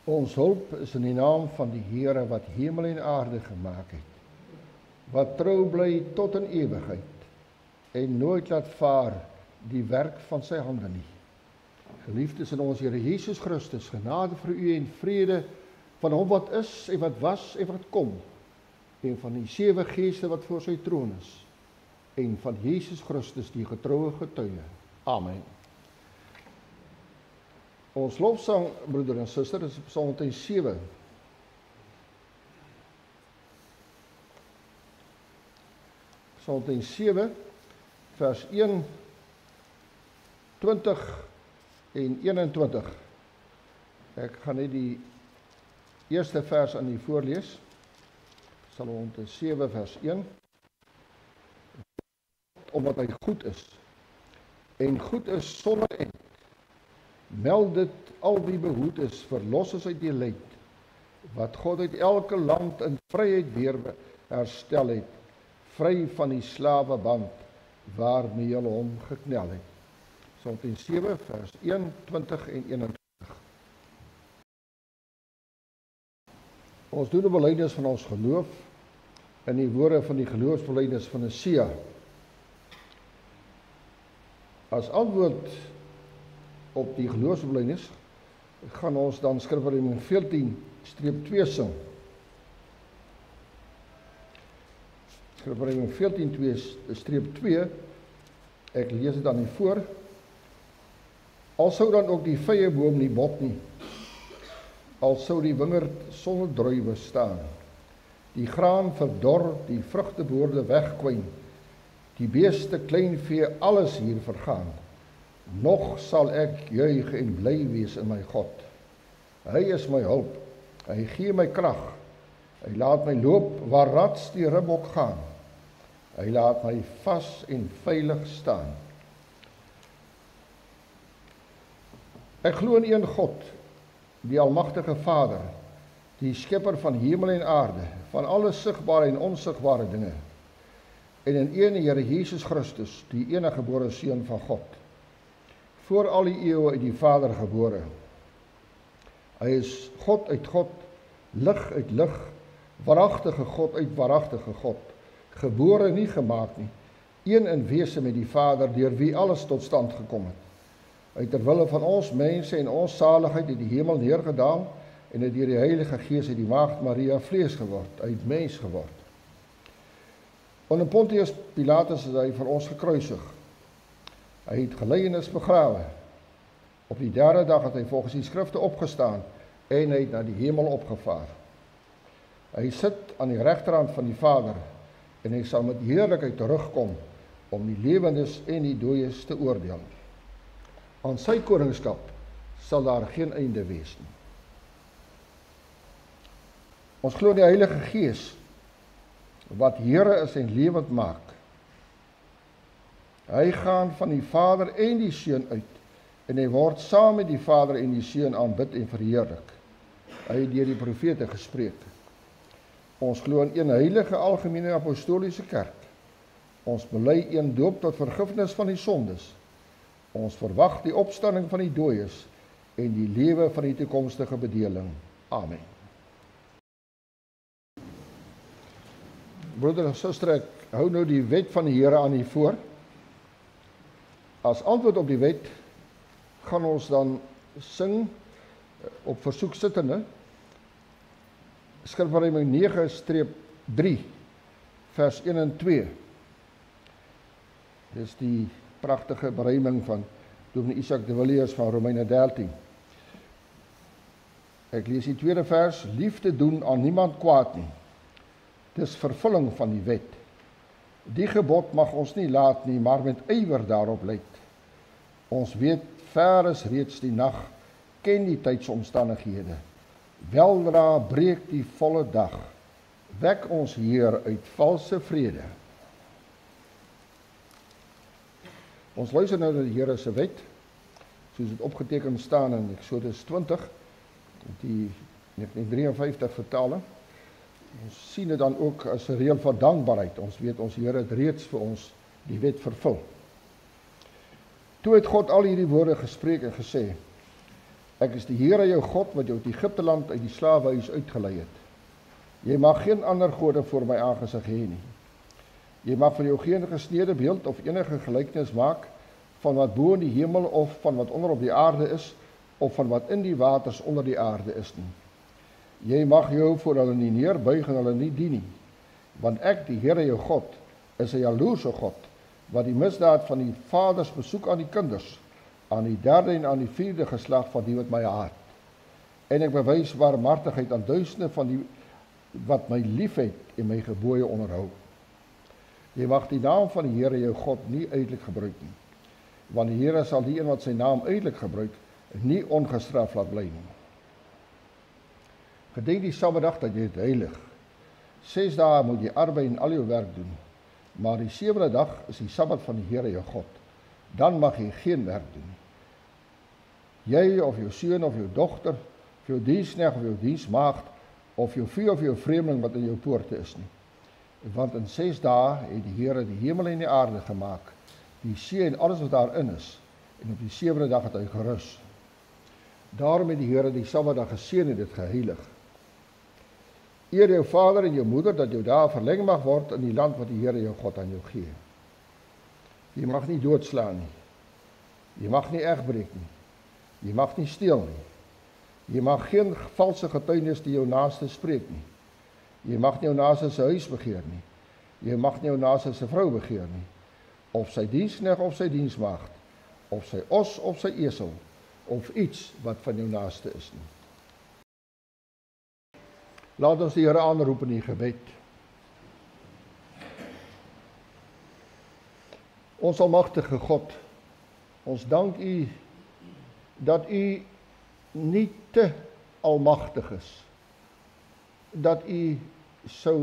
Ons hulp is in die naam van die Here wat hemel en aarde gemaak het, wat trou bly tot in ewigheid en nooit laat vaar die werk van sy hande nie. Geliefdes in ons Here Jesus Christus, genade vir u en vrede van hom wat is en wat was en wat kom, en van die 7 geeste wat voor sy troon is, en van Jesus Christus die getroue getuie. Amen. Ons lofsang, broeder en suster, is Psalm 107. Psalm 107, vers 1, 20 en 21. Ek gaan net die eerste vers aan u voorlees. Psalm 107, vers 1. Omdat hy goed is, en goed is sonder end. Meld dit al wie behoed is, verlos is uit die lyd, wat God uit elke land in vryheid weer herstel het, vry van die slaweband, waarmee hulle hom geknel het. Psalm 107, vers 1, 20 en 21. Ons doen 'n belydenis van ons geloof, in die woorde van die geloofsbelydenis van Nicea. As antwoord op die geloofsbelydenis gaan ons dan Skrifwoordeboek 14-2 sing. Skrifwoordeboek 14-2, ek lees dit dan nie voor. Al sou dan ook die vrye boom nie bot nie, al sou die wingerd sonder druiwe staan, die graan verdor, die vrugteboorde wegkwyn, die beeste, kleinvee, alles hier vergaan, nog sal ek juig en bly wees in my God. Hy is my hulp, hy gee my krag, hy laat my loop waar rats die ribbok gaan, hy laat my vas en veilig staan. Ek glo in een God, die almagtige Vader, die skepper van hemel en aarde, van alle sigbare en onsigbare dinge, en in een Here Jesus Christus, die enige gebore Seun van God, voor al die eeue uit die Vader gebore. Hy is God uit God, lig uit lig, waaragtige God uit waaragtige God, gebore nie gemaak nie, een in wese met die Vader, deur wie alles tot stand gekom het. Hy ter wille van ons mense en ons saligheid uit die hemel neergedaan, en het deur die Heilige Gees uit die Maagd Maria vlees geword, uit mens geword. Onder Pontius Pilatus is hy vir ons gekruisig. Hy het gelei en is begrawe. Op die 3de dag het hy volgens die skrifte opgestaan en hy het na die hemel opgevaar. Hy sit aan die regterhand van die Vader en hy sal met heerlikheid terugkom om die lewendes en die dooies te oordeel. Aan sy koningskap sal daar geen einde wees nie. Ons glo in die Heilige Gees, wat Here is en lewend maak. Hy gaan van die Vader en die Seun uit, en hy word saam met die Vader en die Seun aanbid en verheerlik. Hy het deur die profete gespreek. Ons glo in een heilige algemene apostoliese kerk. Ons bely een doop tot vergifnis van die sondes. Ons verwag die opstanding van die dooies en die lewe van die toekomstige bedeling. Amen. Broeder en suster, ek hou nou die wet van die Here aan u voor. As antwoord op die wet gaan ons dan sing op versoek sittende Skrifwoordeboek 9-3 vers 1 en 2. Dis die pragtige beruiming van Dominee Isak de Villiers van Romeine 13. Ek lees die tweede vers: liefde doen aan niemand kwaad nie. Dis vervulling van die wet. Die gebod mag ons nie laat nie, maar met ywer daarop let. Ons weet, ver is reeds die nag, ken die tydsomstandighede. Weldra breek die volle dag, wek ons Heer uit valse vrede. Ons luister nou na die Here se wet, soos dit opgeteken staan in Eksodus 20, die 1953 vertaling. Ons sien dit dan ook as 'n reël van dankbaarheid. Ons weet ons Here het reeds vir ons die wet vervul. Toe het God al hierdie woorde gespreek en gesê: Ek is die Here jou God wat jou uit Egipteland uit die slawehuis uitgelei het. Jy mag geen ander gode voor my aangesig hê nie. Jy mag vir jou geen gesnede beeld of enige gelykenis maak van wat bo in die hemel of van wat onder op die aarde is of van wat in die waters onder die aarde is nie. Jy mag jou voor hulle nie neerbuig en hulle nie dien nie, want ek, die Here jou God, is 'n jaloerse God, wat die misdaad van die vaders besoek aan die kinders, aan die derde en aan die vierde geslag van die wat my haat. En ek bewys barmhartigheid aan duisende van die wat my liefhet en my gebooie onderhou. Jy mag die naam van die Here jou God nie uitelik gebruik nie, want die Here sal die een wat sy naam uitelik gebruik, nie ongestraf laat bly nie. Gedenk die Sabbatdag dat jy dit heilig. 6 dae moet jy arbei en al jou werk doen, maar die 7de dag is die Sabbat van die Here jou God. Dan mag jy geen werk doen. Jy of jou seun of jou dogter, of jou diensknegt of jou diensmaagd, of jou vee of jou vreemdeling wat in jou poorte is nie. Want in 6 dae het die Here die hemel en die aarde gemaak, die see en alles wat daarin is, en op die 7de dag het hy gerus. Daarom het die Here die Sabbatdag geseën en dit geheilig. Eer jou vader en jou moeder, dat jou dae verleng mag word in die land wat die Here jou God aan jou gee. Jy mag nie doodslaan nie. Jy mag nie egbreek nie. Jy mag nie steel nie. Jy mag geen valse getuienis die jou naaste spreek nie. Jy mag nie jou naaste se huis begeer nie. Jy mag nie jou naaste se vrou begeer nie. Of sy diensknegt of sy diensmaagd, of sy os of sy esel, of iets wat van jou naaste is nie. Laat ons die Here aanroep in die gebed. Ons almagtige God, ons dank U dat U nie te almagtig is, dat U sou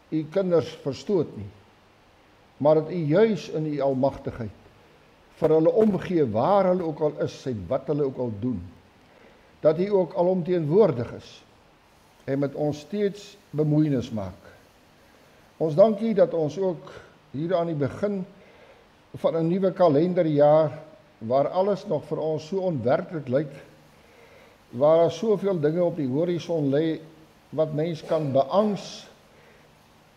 U kinders verstoot nie, maar dat U juis in U almagtigheid vir hulle omgee waar hulle ook al is en wat hulle ook al doen, dat U ook alomteenwoordig is en met ons steeds bemoeienis maak. Ons dank U dat ons ook hier aan die begin van 'n nuwe kalenderjaar, waar alles nog vir ons so onwerklik lyk, waar daar soveel dinge op die horison lê wat mens kan beangs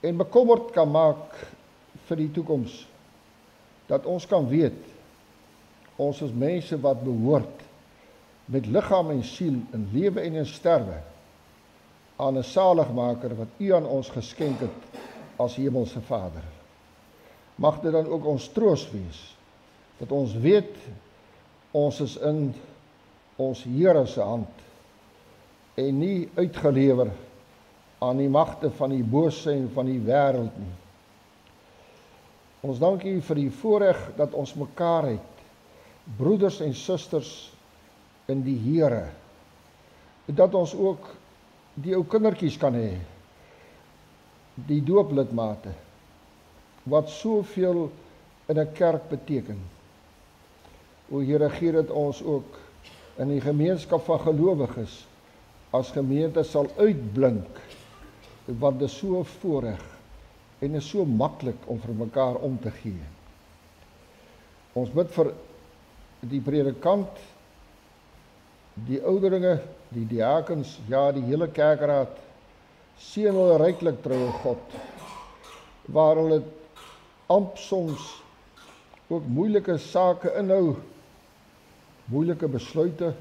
en bekommerd kan maak vir die toekoms, dat ons kan weet, ons is mense wat behoort met liggaam en siel in lewe en in sterwe aan 'n saligmaker wat U aan ons geskenk het as Hemelse Vader. Mag dit dan ook ons troos wees, dat ons weet, ons is in ons Here se hand en nie uitgelewer aan die magte van die bose en van die wêreld nie. Ons dank U vir die voorreg dat ons mekaar het, broeders en susters in die Here, dat ons ook die ou kindertjies kan hê, die dooplidmate, wat soveel in 'n kerk beteken. O Here, gee dit ons ook in die gemeenskap van gelowiges as gemeente sal uitblink, want dit is so 'n voorreg en dit is so maklik om vir mekaar om te gee. Ons bid vir die predikant, die ouderlinge, die diakens, ja, die hele kerkraad, seën hulle ryklik, troue God, waar hulle amper soms ook moeilike sake inhou, moeilike besluite,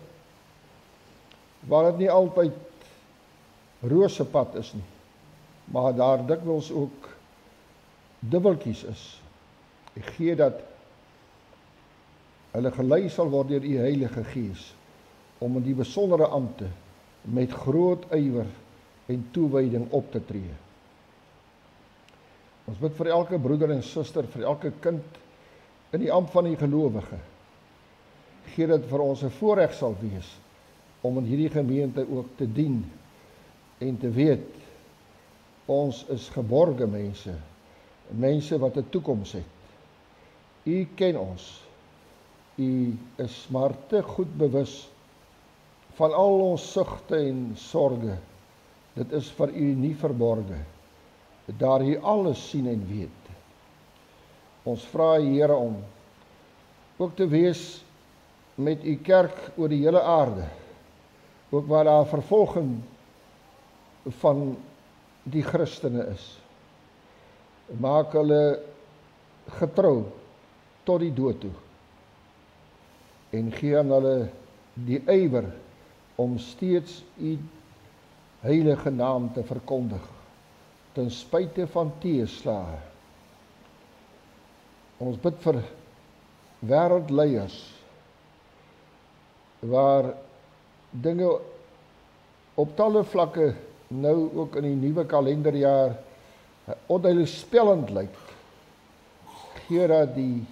waar dit nie altyd rosepad is nie, maar daar dikwels ook dubbeltjies is. Ek gee dat hulle gelei sal word deur U Heilige Gees, om in die besondere ampte met groot ywer en toewyding op te tree. Ons bid vir elke broeder en suster, vir elke kind in die ampt van die gelowige. Gee dit vir ons 'n voorreg sal wees om in hierdie gemeente ook te dien en te weet, ons is geborge mense, mense wat 'n toekoms het. U ken ons. U is maar te goed bewus van al ons sugte en sorge. Dit is vir U nie verborge, daar U alles sien en weet. Ons vra Here om ook te wees met u kerk oor die hele aarde, ook waar daar vervolging van die Christene is. Maak hulle getrou tot die dood toe en gee aan hulle die ywer om steeds u heilige naam te verkondig, ten spyte van teëslae. Ons bid vir wêreldleiers, waar dinge op talle vlakke nou ook in die nuwe kalenderjaar onheilspellend lyk. Gee dat die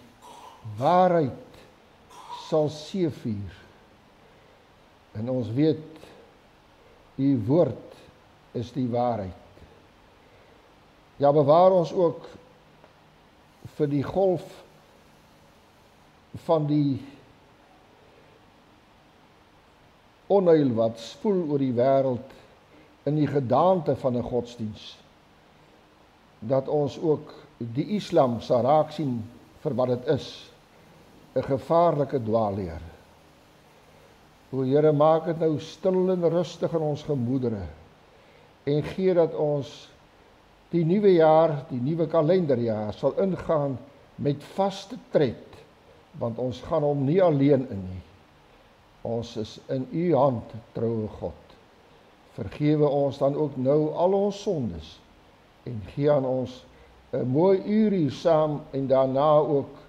waarheid sal seëvier. En ons weet, u woord is die waarheid. Ja, bewaar ons ook vir die golf van die onheil wat spoel oor die wêreld in die gedaante van 'n godsdiens. Dat ons ook die Islam sal raak sien vir wat dit is, 'n gevaarlike dwaalleer. O Here, maak dit nou stil en rustig in ons gemoedere en gee dat ons die nuwe jaar, die nuwe kalenderjaar sal ingaan met vaste tred, want ons gaan hom nie alleen in nie. Ons is in u hand, troue God. Vergewe ons dan ook nou al ons sondes en gee aan ons 'n mooi uur hier saam en daarna ook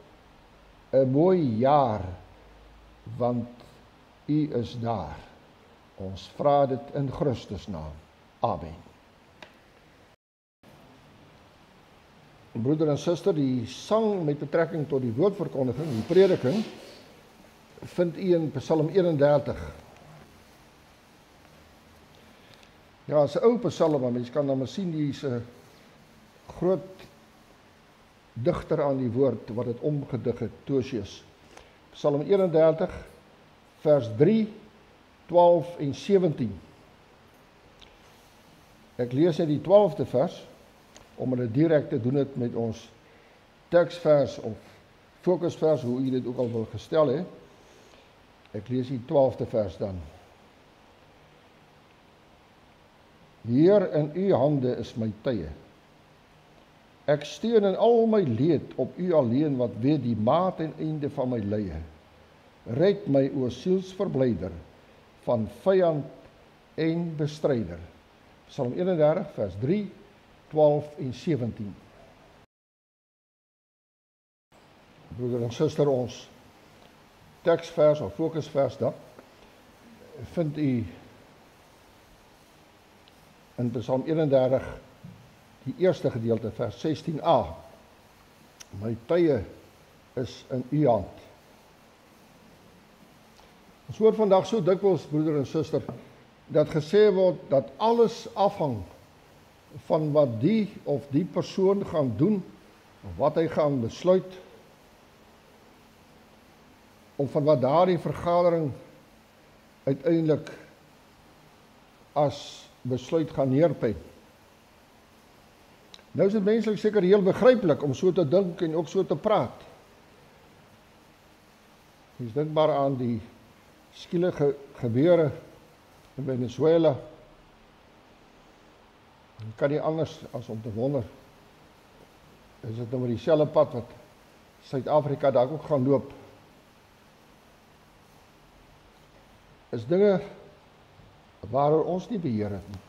'n mooi jaar, want u is daar. Ons vra dit in Christus naam. Amen. Broeder en suster, die sang met betrekking tot die woordverkondiging, die prediking, vind u in Psalm 31. Ja, is 'n ou psalm, maar mens kan dan maar sien, die is 'n groot digter aan die woord, wat het omgedig het, Tosius. Psalm 31, vers 3, 12 en 17. Ek lees net die 12de vers, om dit direk te doen het met ons teksvers of fokusvers, hoe u dit ook al wil gestel het. Ek lees die 12de vers dan. Heer, in u hande is my tye. Ek steun in al my leed op u alleen, wat weet die maat en einde van my lye. Red my, o sielsverblyder, van vyand en bestryder. Psalm 31, vers 3, 12 en 17. Broeder en suster, ons teksvers of fokusvers dan, vind u in Psalm 31, die eerste gedeelte, vers 16a. My tye is in u hand. Ons hoor vandag so dikwels, broeder en suster, dat gesê word dat alles afhang van wat die of die persoon gaan doen, of wat hy gaan besluit, of van wat daardie vergadering uiteindelik as besluit gaan neerpen. Nou is dit menslik seker heel begryplik om so te dink en ook so te praat. Mens dink maar aan die skielige gebeure in Venezuela. En kan nie anders as om te wonder, is dit nou maar dieselfde pad wat Suid-Afrika dalk ook gaan loop? Is dinge waaroor ons nie beheer het nie.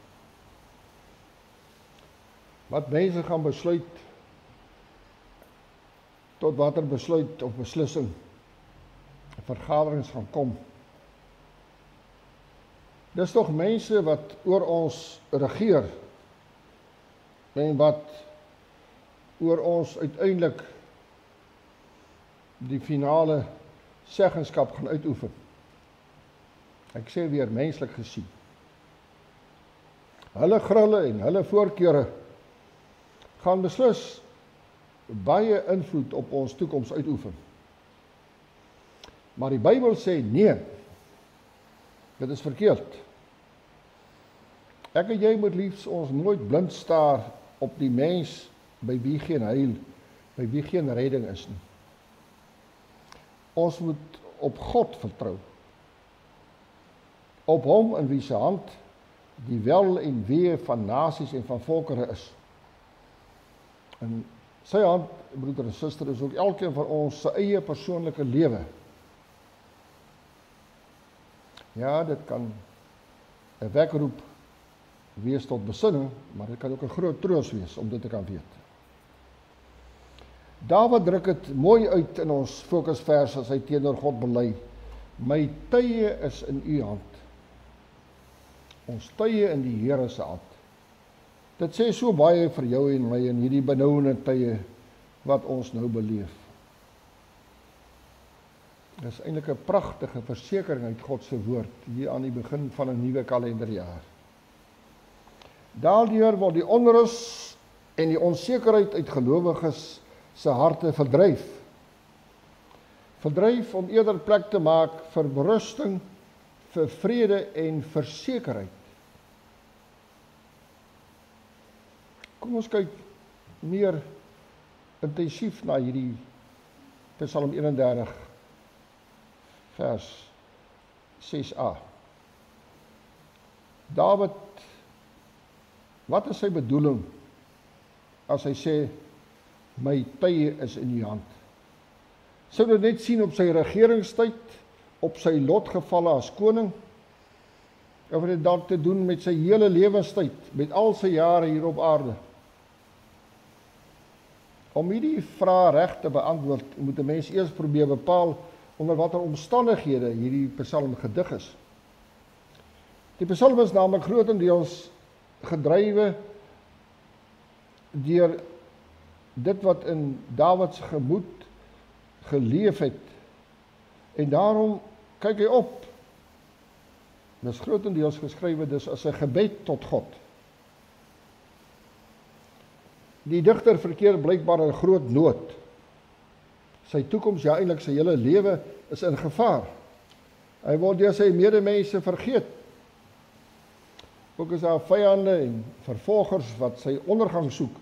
Wat mense gaan besluit, tot watter besluit of beslissing vergaderings gaan kom. Dis tog mense wat oor ons regeer en wat oor ons uiteindelik die finale seggenskap gaan uitoefen. Ek sê weer, menslik gesien. Hulle grille en hulle voorkeure gaan beslis baie invloed op ons toekoms uitoefen. Maar die Bybel sê nee, dit is verkeerd. Ek en jy moet liefs ons nooit blind staar op die mens by wie geen heil, by wie geen redding is nie. Ons moet op God vertrou. Op hom in wie se hand die wel en wee van nasies en van volkere is. En sy hand, broeder en suster, is ook elkeen van ons sy eie persoonlike lewe. Ja, dit kan 'n wekroep wees tot besinning, maar dit kan ook 'n groot troos wees om dit te kan weet. Dawid druk dit mooi uit in ons fokusvers as hy teenoor God bely. My tye is in u hand. Ons tye in die Here se hand. Dit sê so baie vir jou en my in hierdie benoude tye wat ons nou beleef. Dit is eintlik 'n pragtige versekering uit God se woord hier aan die begin van 'n nuwe kalenderjaar. Daardeur word die onrus en die onsekerheid uit gelowiges se harte verdryf. Verdryf om eerder plek te maak vir berusting, vir vrede en vir sekerheid. Kom ons kyk meer intensief na hierdie Psalm 31 vers 6a. Dawid, wat is sy bedoeling as hy sê, my tye is in u hand? Sou dit net sien op sy regeringstyd, op sy lotgevalle as koning, of het dit dalk te doen met sy hele lewenstyd, met al sy jare hier op aarde? Om hierdie vraag reg te beantwoord, moet 'n mens eers probeer bepaal onder watter omstandighede hierdie psalm gedig is. Die psalm is naamlik grootendeels gedrywe deur dit wat in Dawid se gemoed geleef het. En daarom kyk hy op. Dit is grootendeels geskrywe dus as 'n gebed tot God. Die digter verkeer blykbaar in groot nood. Sy toekoms, ja eintlik sy hele lewe, is in gevaar. Hy word deur sy medemense vergeet. Ook is daar vyande en vervolgers wat sy ondergang soek.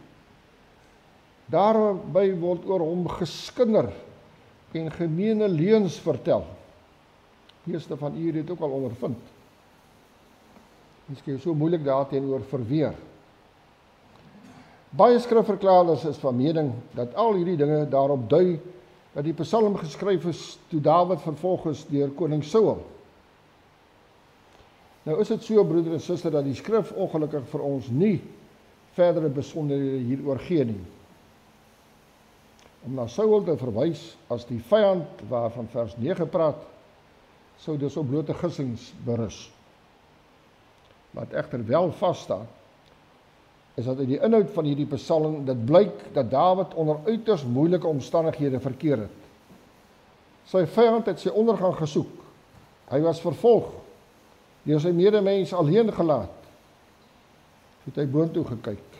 Daarby word oor hom geskinder en gemeene leuns vertel. Meeste van u het ook al ondervind. Miskien so moeilik daarteenoor verweer. Baie skrifverklaarders is van mening dat al hierdie dinge daarop dui dat die psalm geskryf is toe Dawid vervolg is deur koning Saul. Nou is dit so, broeder en suster, dat die skrif ongelukkig vir ons nie verdere besonderhede hieroor gee nie. Om na Saul te verwys as die vyand waarvan vers 9 praat, sou dus op blote gissings berus. Wat egter wel vasstaan, is dat uit die inhoud van hierdie psalm dit blyk dat Dawid onder uiters moeilike omstandighede verkeer het. Sy vyand het sy ondergang gesoek. Hy was vervolg, deur sy medemens alleen gelaat. Het hy boontoe gekyk.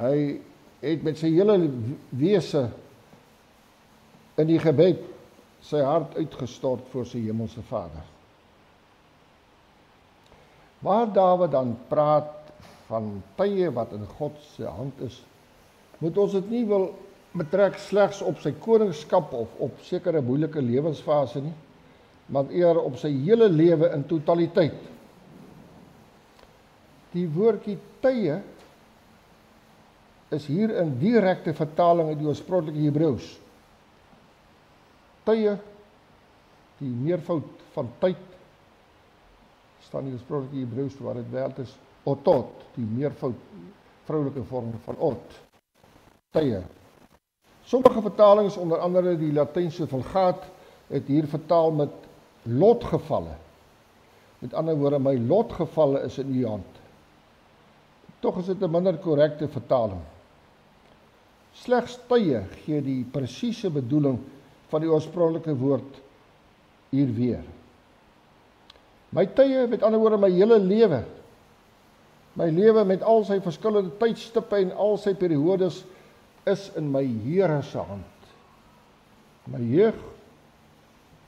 Hy het met sy hele wese in die gebed sy hart uitgestort voor sy hemelse Vader. Waar Dawid dan praat van tye wat in God se hand is, moet ons dit nie wil betrek slegs op sy koningskap of op sekere moeilike lewensfase nie, maar eerder op sy hele lewe in totaliteit. Die woordjie tye is hier in direkte vertaling uit die oorspronklike Hebreëus. Tye, die meervoud van tyd, staan die oorspronklike Hebreëus waar dit werd is otot, die meervoud vroulike vorm van ot. Tye. Sommige vertalings, onder andere die Latynse Vulgaat, het hier vertaal met lotgevalle. Met ander woorde, my lotgevalle is in u hand. Tog is dit 'n minder korrekte vertaling. Slegs tye gee die presiese bedoeling van die oorspronklike woord hier weer. My tye, met ander woorde, my hele lewe. My lewe met al sy verskillende tydstippe en al sy periodes is in my Here se hand. My jeug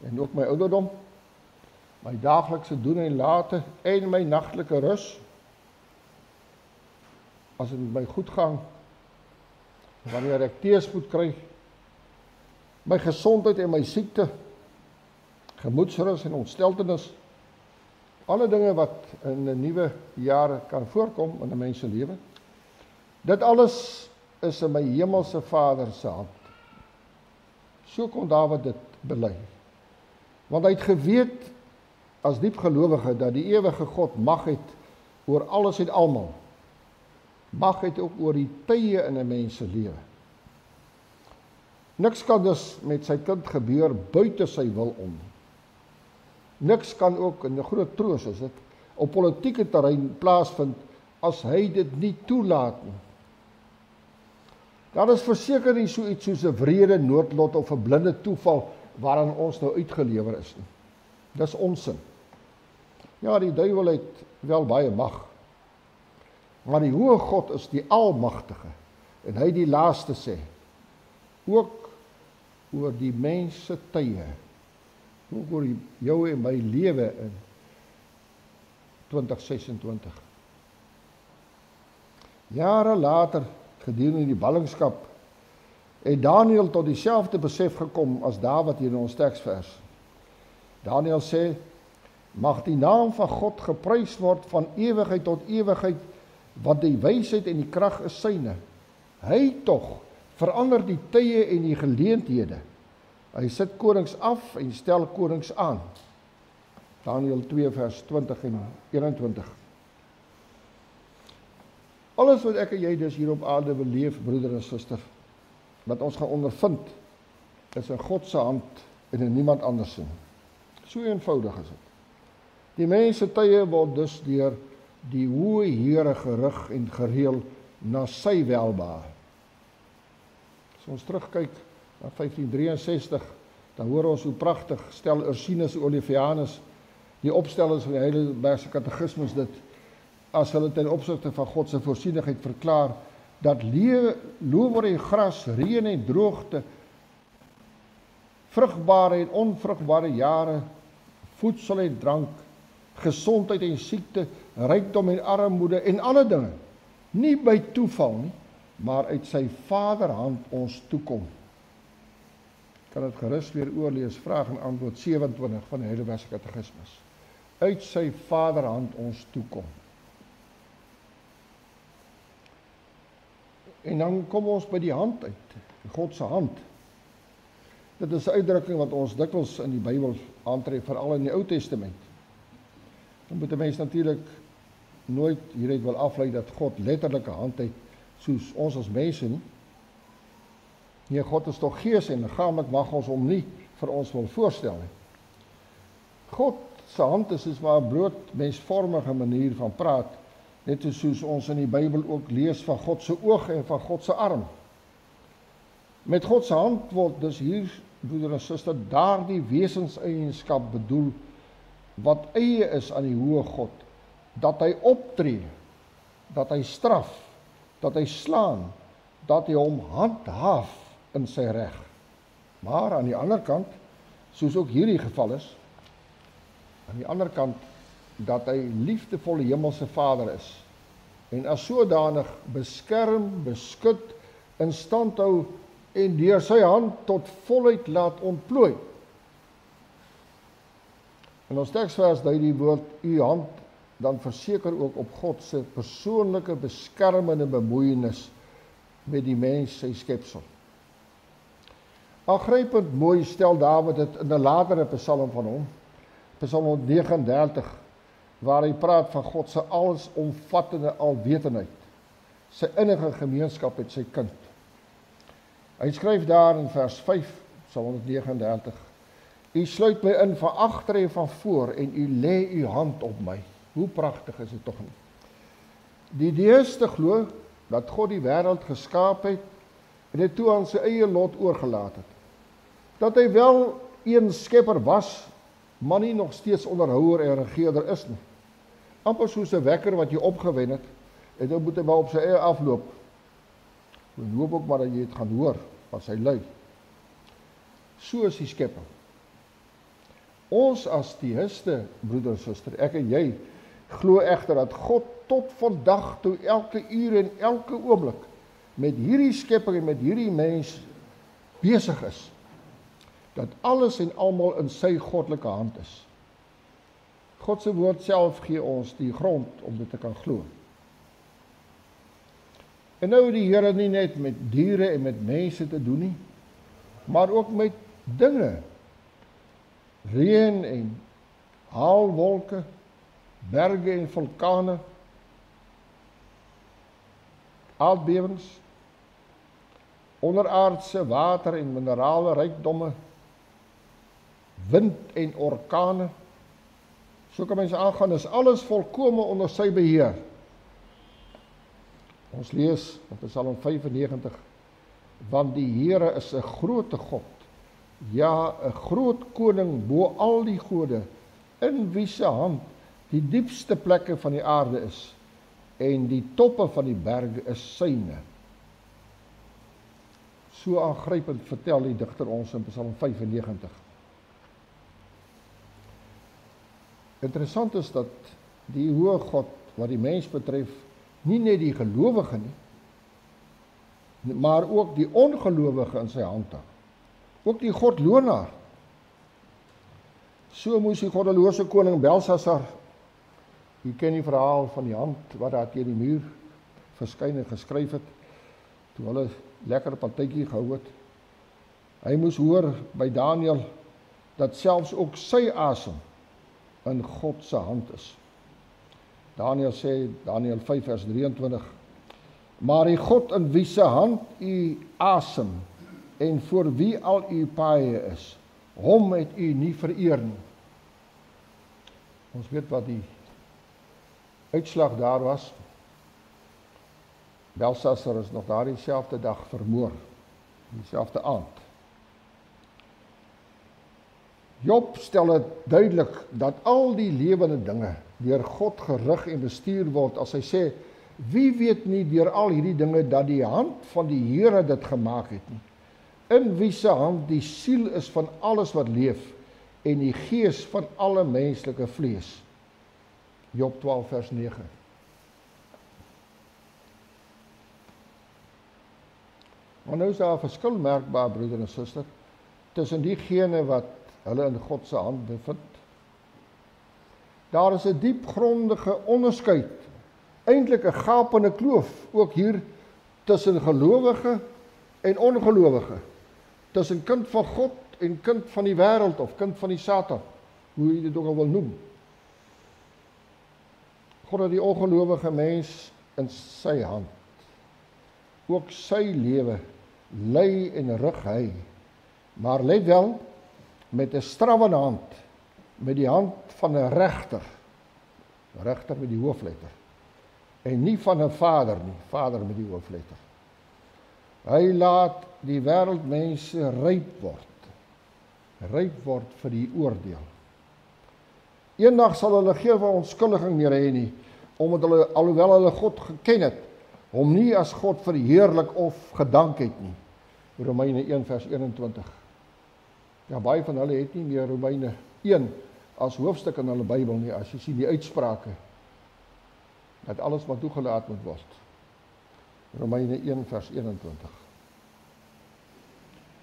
en ook my ouderdom, my daaglikse doen en late en my nagtelike rus. As dit met my goed gaan, wanneer ek teëspoed kry, my gesondheid en my siekte, gemoedsrus en ontsteltenis, alle dinge wat in 'n nuwe jaar kan voorkom in 'n mens se lewe, dit alles is in my hemelse Vader se hand. So kon Dawid dit bely. Want hy het geweet as diep gelowige dat die ewige God mag het oor alles en almal. Mag het ook oor die tye in 'n mens se lewe. Niks kan dus met sy kind gebeur buite sy wil om. Niks kan ook, in 'n groot troos is dit, op politieke terrein plaasvind as hy dit nie toelaat nie. Daar is verseker nie so iets soos 'n wrede noodlot of 'n blinde toeval waaraan ons nou uitgelewer is nie. Dis onsin. Ja, die duiwel het wel baie mag. Maar die hoë God is die almagtige en hy die laaste sê. Ook oor die mens se tye. Ook oor jou en my lewe in 2026. Jare later, gedurende die ballingskap, het Daniël tot dieselfde besef gekom as Dawid hier in ons teksvers. Daniël sê, mag die naam van God geprys word van ewigheid tot ewigheid, want die wysheid en die krag is syne. Hy tog verander die tye en die geleenthede. Hy sit konings af en stel konings aan. Daniël 2 vers 20 en 21. Alles wat ek en jy dus hier op aarde beleef, broeder en suster, wat ons gaan ondervind, is in God se hand en in niemand anders nie. So eenvoudig is dit. Die mense tye word dus deur die hoë Here gerig en gereël na sy welbehae. As ons terugkyk na 1563, dan hoor ons hoe pragtig stel Ursinus Olivianus, die opstellers van die Heidelbergse Katekismus, dit as hulle ten opsigte van God se voorsienigheid verklaar, dat lower en gras, reën en droogte, vrugbare en onvrugbare jare, voedsel en drank, gesondheid en siekte, rykdom en armoede en alle dinge, nie by toeval nie, maar uit sy Vaderhand ons toekom. Kan dit gerus weer oorlees, vraag en antwoord 27 van die Heidelbergse Katekismus. Uit sy Vaderhand ons toekom. En dan kom ons by die hand uit, God se hand. Dit is 'n uitdrukking wat ons dikwels in die Bybel aantref, veral in die Ou Testament. Dan moet 'n mens natuurlik nooit hieruit wil aflei dat God letterlike hand het, soos ons as mense nie. Nee, God is tog gees en liggaamlik mag ons hom nie vir ons wil voorstel nie. God se hand is soos maar 'n broodmensvormige manier van praat, net soos ons in die Bybel ook lees van God se oog en van God se arm. Met God se hand word dus hier, broeder en suster, daardie wesenseienskap bedoel wat eie is aan die hoë God, dat hy optree, dat hy straf, dat hy slaan, dat hy hom handhaaf in sy reg. Maar aan die ander kant, soos ook hierdie geval is, aan die ander kant, dat hy liefdevolle hemelse Vader is, en as sodanig beskerm, beskut, in stand hou, en deur sy hand tot volheid laat ontplooi. In ons teksvers dui die woord u hand dan verseker ook op God se persoonlike beskermende bemoeienis met die mens, sy skepsel. Aangrypend mooi stel Dawid dit in 'n latere psalm van hom, Psalm 139, waar hy praat van God se allesomvattende alwetendheid, sy innige gemeenskap met sy kind. Hy skryf daar in vers 5, Psalm 139, u sluit my in van agter en van voor, en u lê u hand op my. Hoe pragtig is dit tog nie? Die deeste glo dat God die wêreld geskaap het en dit toe aan sy eie lot oorgelaat het. Dat hy wel een skepper was, maar nie nog steeds onderhouer en regeerder is nie. Amper soos 'n wekker wat jy opgewen het, en dan moet hy maar op sy eie afloop. Ek hoop ook maar dat jy het gaan hoor, wat hy lui. So is die skepping. Ons as teïste, broeder en suster, ek en jy, glo egter dat God tot vandag toe elke uur en elke oomblik met hierdie skepping en met hierdie mens besig is dat alles en almal in sy goddelike hand is. God se woord self gee ons die grond om dit te kan glo. En nou het die Here nie net met diere en met mense te doen nie, maar ook met dinge. Reën en haalwolke, berge en vulkane, aardbewings, onderaardse water en minerale rykdomme, wind en orkane. So kan mens aangaan, is alles volkome onder sy beheer. Ons lees op Psalm 95, want die Here is 'n groot God, ja, 'n groot koning bo al die gode, in wie se hand die diepste plekke van die aarde is, en die toppe van die berge is syne. So aangrypend vertel die digter ons in Psalm 95. Interessant is dat die hoë God, wat die mens betref, nie net die gelowige nie, maar ook die ongelowige in sy hand hou. Ook die godlonaar. So moes die goddelose koning Belsasar, jy ken die verhaal van die hand wat daar teen die muur verskyn en geskryf het, toe hulle lekker partytjie gehou het. Hy moes hoor by Daniël dat selfs ook sy asem in God se hand is. Daniël sê, Daniël 5 vers 23, maar die God in wie se hand u asem en voor wie al u paaie is, hom het u nie vereer nie. Ons weet wat die uitslag daar was. Belsasar is nog daar dieselfde dag vermoor, dieselfde aand. Job stel het duidelik dat al die lewende dinge deur God gerig en bestuur word, as hy sê, wie weet nie deur al hierdie dinge dat die hand van die Here dit gemaak het nie, in wie se hand die siel is van alles wat leef, en die gees van alle menslike vlees. Job 12 vers 9. Maar nou is daar 'n verskil merkbaar, broeder en suster, tussen diegene wat hulle in God se hand bevind. Daar is 'n diepgrondige onderskeid, eintlik 'n gapende kloof, ook hier tussen gelowige en ongelowige, tussen kind van God en kind van die wêreld, of kind van die Satan, hoe jy dit ook al wil noem. God het die ongelowige mens in sy hand. Ook sy lewe lei en rig hy, maar let wel, met 'n strawwe hand, met die hand van 'n regter met die hoofletter, en nie van 'n vader nie, vader met die hoofletter. Hy laat die wêreldmense ryp word vir die oordeel. Eendag sal hulle geen verontskuldiging meer hê nie, omdat hulle, alhoewel hulle God geken het, hom nie as God verheerlik of gedank het nie. Romeine 1 vers 21. Ja, baie van hulle het nie meer Romeine 1 as hoofstuk in hulle Bybel nie, as jy sien die uitsprake, dat alles wat toegelaat moet word. Romeine 1 vers 21.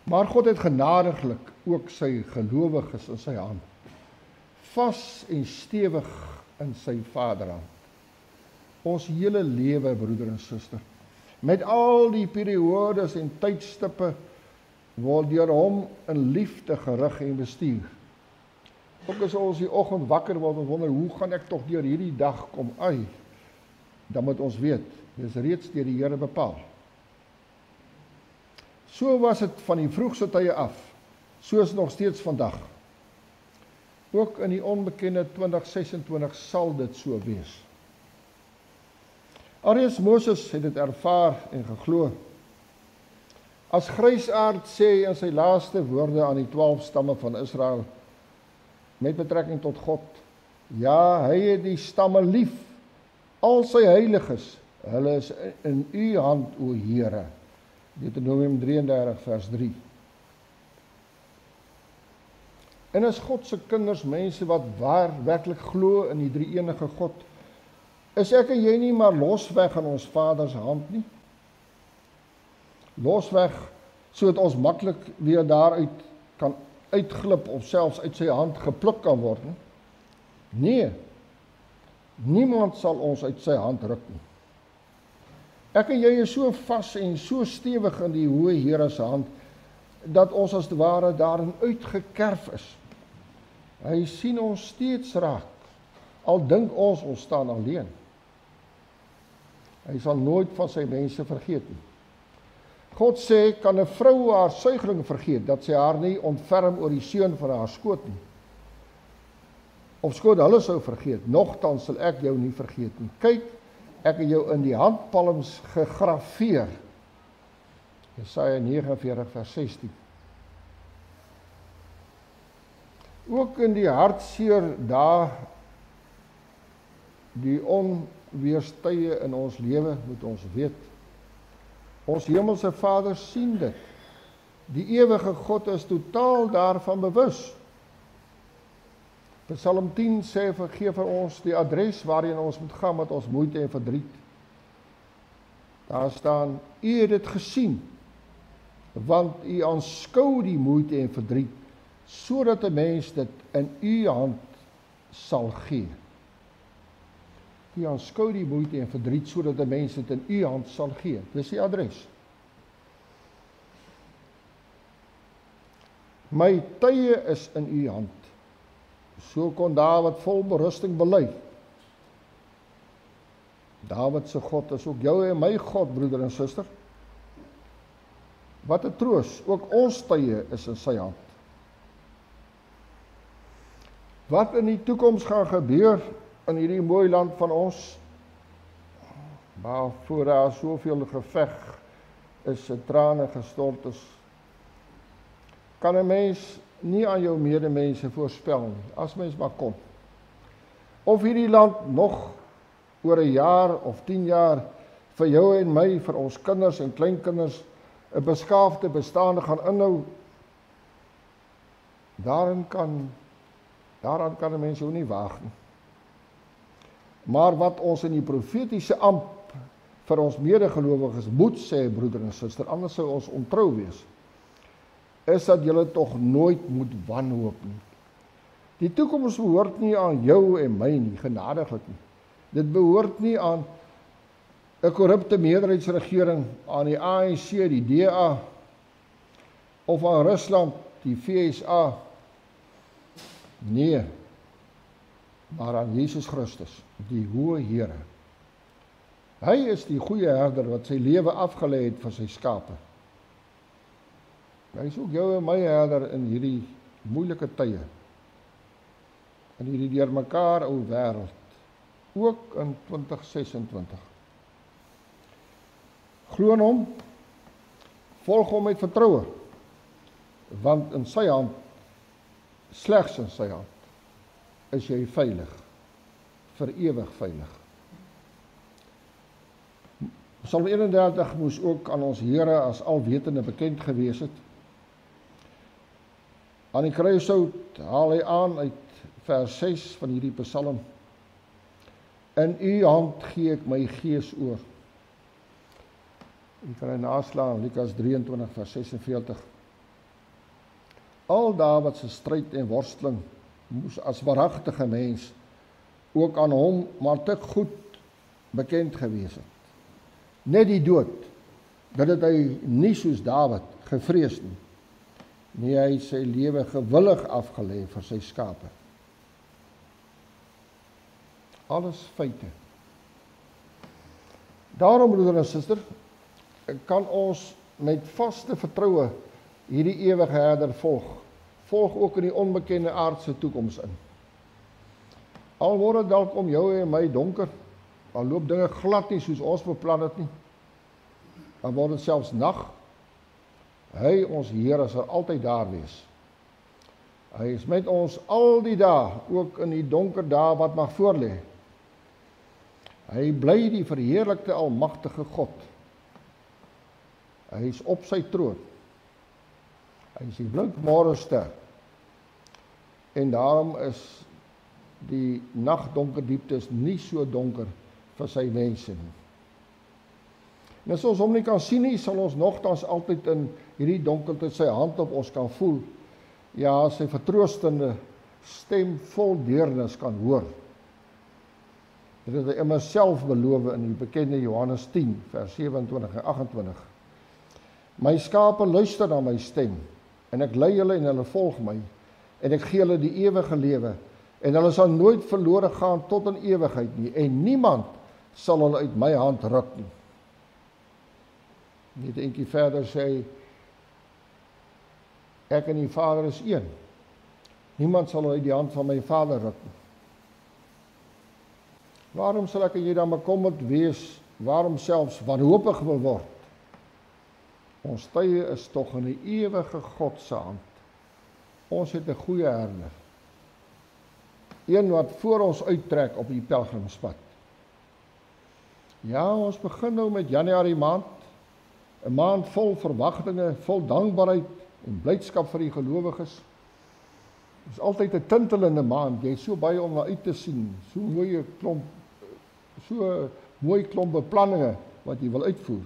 Maar God het genadiglik ook sy gelowiges in sy hand, vas en stewig in sy vaderhand. Ons hele lewe, broeder en suster, met al die periodes en tydstippe, word deur hom in liefde gerig en bestuur. Ook as ons die oggend wakker word en wonder, hoe gaan ek tog deur hierdie dag kom uit? Dan moet ons weet, dit is reeds deur die Here bepaal. So was dit van die vroegste tye af, so is nog steeds vandag. Ook in die onbekende 2026 sal dit so wees. Arius Moses het dit ervaar en geglo. As grysaard sê in sy laaste woorde aan die 12 stamme van Israel, met betrekking tot God, ja, hy het die stamme lief, al sy heiliges, hulle is in u hand, o Here. Deuteronomium 33 vers 3. En as God se kinders, mense wat werklik glo in die drie-enige God, is ek en jy nie maar losweg in ons Vader se hand nie? Losweg, sodat ons maklik weer daaruit kan uitglip of selfs uit sy hand gepluk kan word nie. Nee, niemand sal ons uit sy hand ruk nie. Ek en jy is so vas en so stewig in die hoë Here se hand, dat ons as het ware daarin uitgekerf is. Hy sien ons steeds raak, al dink ons staan alleen. Hy sal nooit van sy mense vergeet nie. God sê, kan 'n vrou haar suigeling vergeet, dat sy haar nie ontferm oor die seun van haar skoot nie. Ofskoon hulle sou vergeet, nogtans sal ek jou nie vergeet nie. Kyk, ek het jou in die handpalms gegraveer. Jesaja 49 vers 16. Ook in die hartseer dae, die onweerstye in ons lewe, moet ons weet, ons hemelse Vader sien dit. Die ewige God is totaal daarvan bewus. Psalm 10 sê, gee vir ons die adres waarheen ons moet gaan met ons moeite en verdriet. Daar staan, u het dit gesien, want u aanskou die moeite en verdriet, sodat 'n mens dit in u hand sal gee. U aanskou die moeite en verdriet, sodat 'n mens dit in u hand sal gee. Dis die adres. My tye is in u hand. So kon Dawid vol berusting bely. Dawid se God is ook jou en my God, broeder en suster. Wat 'n troos, ook ons tye is in sy hand. Wat in die toekoms gaan gebeur in hierdie mooi land van ons, waarvoor daar soveel geveg is, trane gestort is, kan 'n mens nie aan jou medemense voorspel nie, as mens maar kon. Of hierdie land nog oor 'n jaar of 10 jaar vir jou en my, vir ons kinders en kleinkinders, 'n beskaafde bestaande gaan inhou, daaraan kan 'n mens jou nie waag nie. Maar wat ons in die profetiese amp vir ons medegelowiges moet sê, broeder en suster, anders sou ons ontrou wees, is dat julle tog nooit moet wanhoop nie. Die toekoms behoort nie aan jou en my nie, genadiglik nie. Dit behoort nie aan 'n korrupte meerderheidsregering, aan die ANC, die DA, of aan Rusland, die VSA. Nee, maar aan Jesus Christus, die hoë Here. Hy is die goeie herder wat sy lewe afgelê het vir sy skape. Hy is ook jou en my herder in hierdie moeilike tye, in hierdie deurmekaar ou wêreld, ook in 2026. Glo in hom, volg hom met vertroue, want in sy hand, slegs in sy hand, is jy veilig, vir ewig veilig. Psalm 31 moes ook aan ons Here as alwetende bekend gewees het. Aan die kruishout haal hy aan uit vers 6 van hierdie psalm. In u hand gee ek my gees oor. Jy kan hy naslaan, Lukas 23 vers 46. Al Dawid se stryd en worsteling moes as waaragtige mens ook aan hom maar te goed bekend gewees het. Net die dood, dat het hy nie soos Dawid gevrees nie. Nee, hy sy lewe gewillig afgelê vir sy skape. Alles feite. Daarom, broeder en suster, kan ons met vaste vertroue hierdie ewige herder volg. Volg ook in die onbekende aardse toekoms in. Al word dit dalk om jou en my donker, al loop dinge glad nie soos ons beplan het nie, dan word dit selfs nag. Hy, ons Here, sal altyd daar wees. Hy is met ons al die dae, ook in die donker dae wat mag voorlê. Hy bly die verheerlikte almagtige God. Hy is op sy troon. Hy is die blink môrester. En daarom is die nagdonker dieptes nie so donker vir sy mense nie. En as ons hom nie kan sien nie, sal ons nogtans altyd in hierdie donkerte sy hand op ons kan voel ja, sy vertroostende stem vol deernis kan hoor. Dit het hy immer self beloof in die bekende Johannes 10, vers 27 en 28. My skape luister na my stem, en ek lei hulle en hulle volg my, en ek gee hulle die ewige lewe, en hulle sal nooit verlore gaan tot in ewigheid nie, en niemand sal hulle uit my hand ruk nie. Net eentjie verder sê hy, ek en die Vader is een. Niemand sal hulle uit die hand van my Vader ruk nie. Waarom sal ek en jy dan bekommerd wees, waarom selfs wanhoopig wil word? Ons tye is tog in die ewige God se hand. Ons het 'n goeie herder. Een wat voor ons uittrek op die pelgrimspad. Ja, ons begin nou met Januarie maand, 'n maand vol verwagtinge, vol dankbaarheid en blydskap vir die gelowiges. Dit is altyd 'n tintelende maand, jy het so baie om na uit te sien, so mooi klomp beplanninge wat jy wil uitvoer.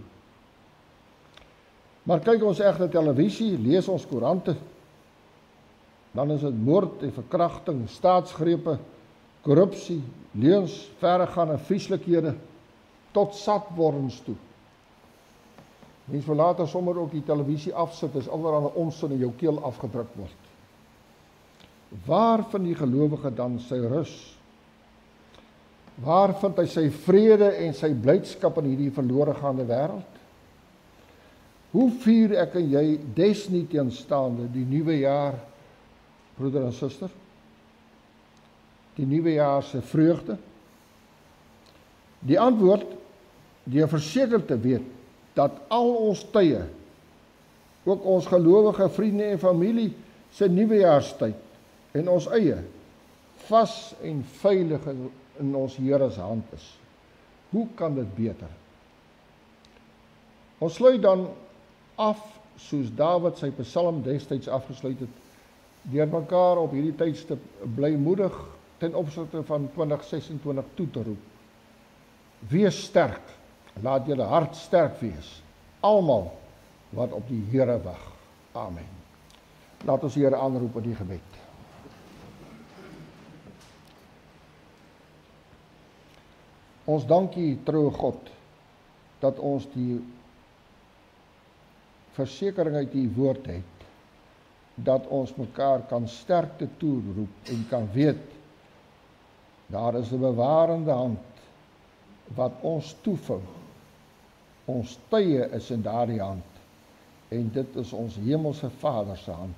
Maar kyk ons egter televisie, lees ons koerante, dan is dit moord en verkrachting, staatsgrepe, korrupsie, leuns, verregaande vieslikhede, tot satwordens toe. Mens wil later sommer ook die televisie afsit, as allerhande onsin in jou keel afgedruk word. Waar vind die gelowige dan sy rus? Waar vind hy sy vrede en sy blydskap in hierdie verlore gaande wêreld? Hoe vier ek en jy desnieteenstaande die nuwe jaar, broeder en suster? Die nuwe jaar se vreugde? Die antwoord, deur verseker te weet, dat al ons tye, ook ons gelowige vriende en familie, se nuwejaarstyd, en ons eie, vas en veilig in ons Here se hand is. Hoe kan dit beter? Ons sluit dan af, soos Dawid sy psalm destyds afgesluit het, deur mekaar op hierdie tydstip blymoedig ten opsigte van 2026 toe te roep. Wees sterk, laat julle hart sterk wees, almal wat op die Here wag. Amen. Laat ons die Here aanroep in die gebed. Ons dank U, troue God, dat ons die versekering uit U woord het, dat ons mekaar kan sterkte toeroep en kan weet, daar is 'n bewarende hand wat ons toevou. Ons tye is in daardie hand, en dit is ons hemelse Vader se hand.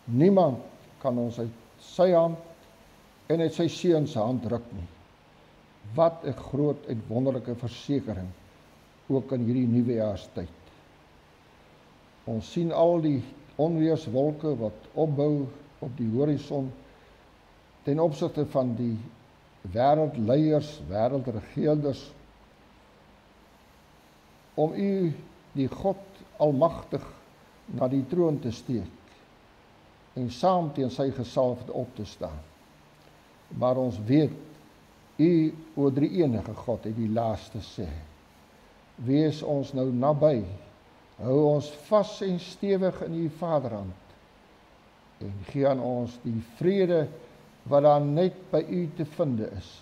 Niemand kan ons uit sy hand en uit sy seun se hand ruk nie. Wat 'n groot en wonderlike versekering, ook in hierdie nuwejaarstyd. Ons sien al die onweerswolke wat opbou op die horison, ten opsigte van die wêreldleiers, wêreldregerders, om U, die God almagtig, na die troon te steek, en saam teen sy gesalfde op te staan. Maar ons weet, U, o drie-enige God, het die laaste sê. Wees ons nou naby, hou ons vas en stewig in U Vaderhand, en gee aan ons die vrede wat dan net by U te vind is,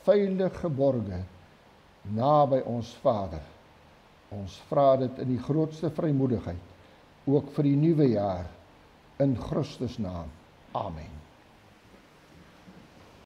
veilig geborge, naby ons Vader. Ons vra dit in die grootste vrymoedigheid, ook vir die nuwe jaar, in Christus naam. Amen.